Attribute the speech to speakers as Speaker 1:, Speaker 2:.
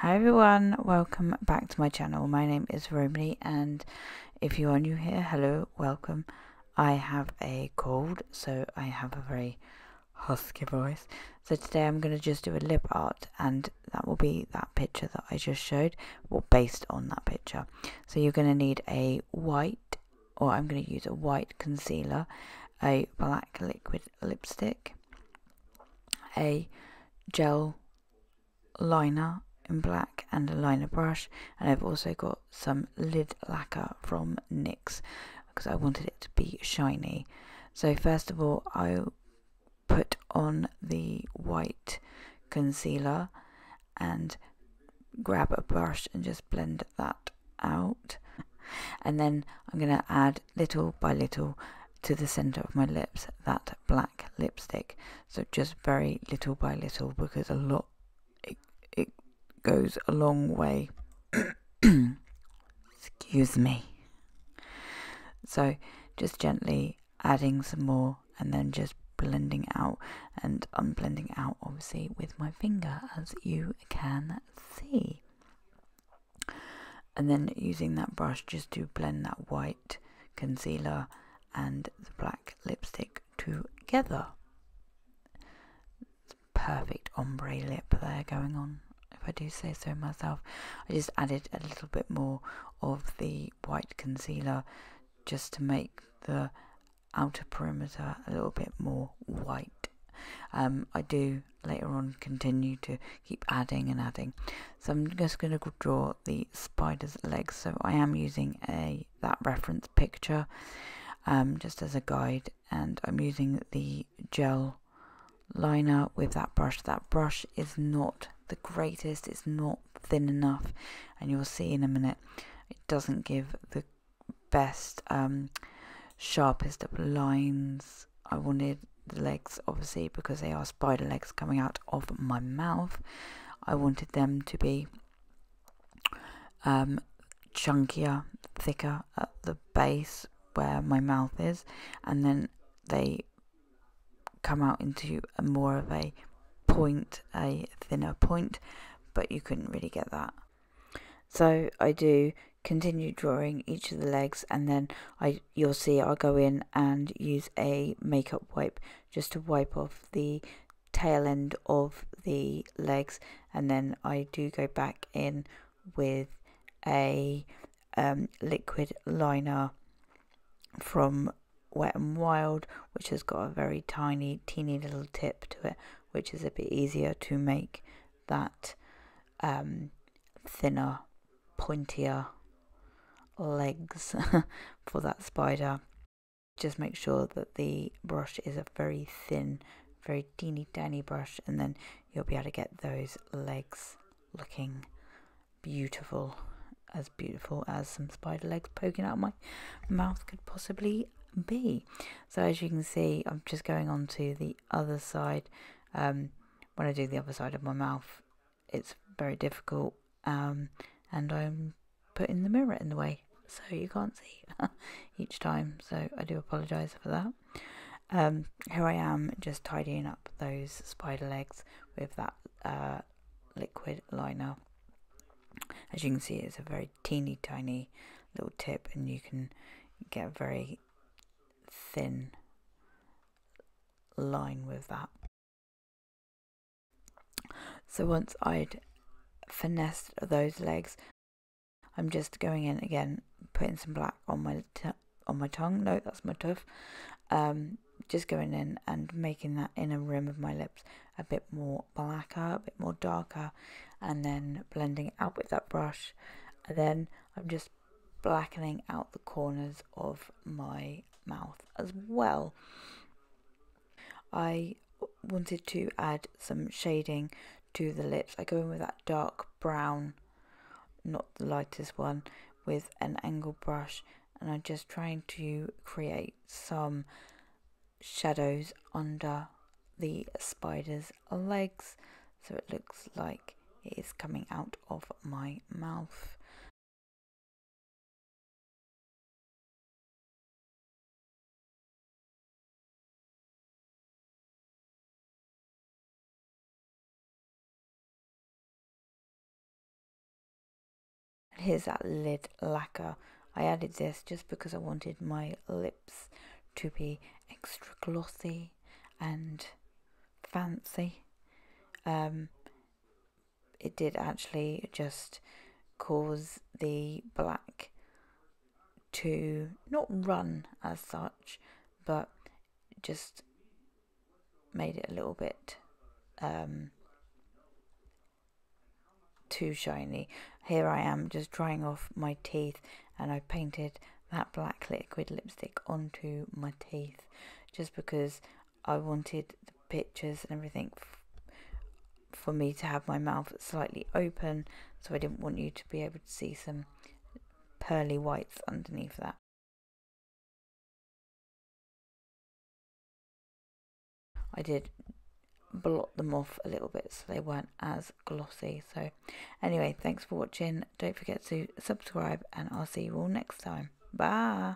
Speaker 1: Hi everyone, welcome back to my channel. My name is Romany, and if you are new here, hello, welcome. I have a cold, so I have a very husky voice. So today I'm going to just do a lip art, and that will be that picture that I just showed, or based on that picture. So you're going to need a white, or I'm going to use a white concealer, a black liquid lipstick, a gel liner in black, and a liner brush, and I've also got some lid lacquer from NYX because I wanted it to be shiny. So first of all, I'll put on the white concealer and grab a brush and just blend that out, and then I'm going to add little by little to the center of my lips that black lipstick. So just very little by little, because it goes a long way. Excuse me. So just gently adding some more, and then just blending out, and I'm blending out obviously with my finger, as you can see, and then using that brush just to blend that white concealer and the black lipstick together. It's perfect ombre lip there going on, if I do say so myself. I just added a little bit more of the white concealer just to make the outer perimeter a little bit more white. I do later on continue to keep adding and adding. So I'm just going to draw the spider's legs. So I am using that reference picture just as a guide, and I'm using the gel liner with that brush. That brush is not the greatest, it's not thin enough, and you'll see in a minute it doesn't give the best sharpest of lines. I wanted the legs, obviously because they are spider legs coming out of my mouth, I wanted them to be chunkier, thicker at the base where my mouth is, and then they come out into a more of a point, a thinner point, but you couldn't really get that. So I do continue drawing each of the legs, and then you'll see I'll go in and use a makeup wipe just to wipe off the tail end of the legs, and then I do go back in with a liquid liner from Wet n Wild, which has got a very teeny little tip to it, which is a bit easier to make that thinner, pointier legs for that spider. Just make sure that the brush is a very thin, very teeny tiny brush, and then you'll be able to get those legs looking beautiful as some spider legs poking out of my mouth could possibly be. So as you can see, I'm just going on to the other side. When I do the other side of my mouth, it's very difficult, and I'm putting the mirror in the way, so you can't see each time, so I do apologise for that. Here I am just tidying up those spider legs with that liquid liner. As you can see, it's a very teeny tiny little tip, and you can get a very thin line with that. So once I'd finessed those legs, I'm just going in again, putting some black on my tongue. No, that's my tooth. Just going in and making that inner rim of my lips a bit more blacker, a bit more darker, and then blending it out with that brush. And then I'm just blackening out the corners of my mouth as well. I wanted to add some shading to the lips. I go in with that dark brown, not the lightest one, with an angle brush, and I'm just trying to create some shadows under the spider's legs, so it looks like it is coming out of my mouth. And here's that lid lacquer. I added this just because I wanted my lips to be extra glossy and fancy. It did actually just cause the black to not run as such, but just made it a little bit too shiny. Here I am just drying off my teeth, and I painted that black liquid lipstick onto my teeth just because I wanted the pictures and everything for me to have my mouth slightly open, so I didn't want you to be able to see some pearly whites underneath that. I did blot them off a little bit so they weren't as glossy. So anyway, thanks for watching. Don't forget to subscribe, and I'll see you all next time. Bye.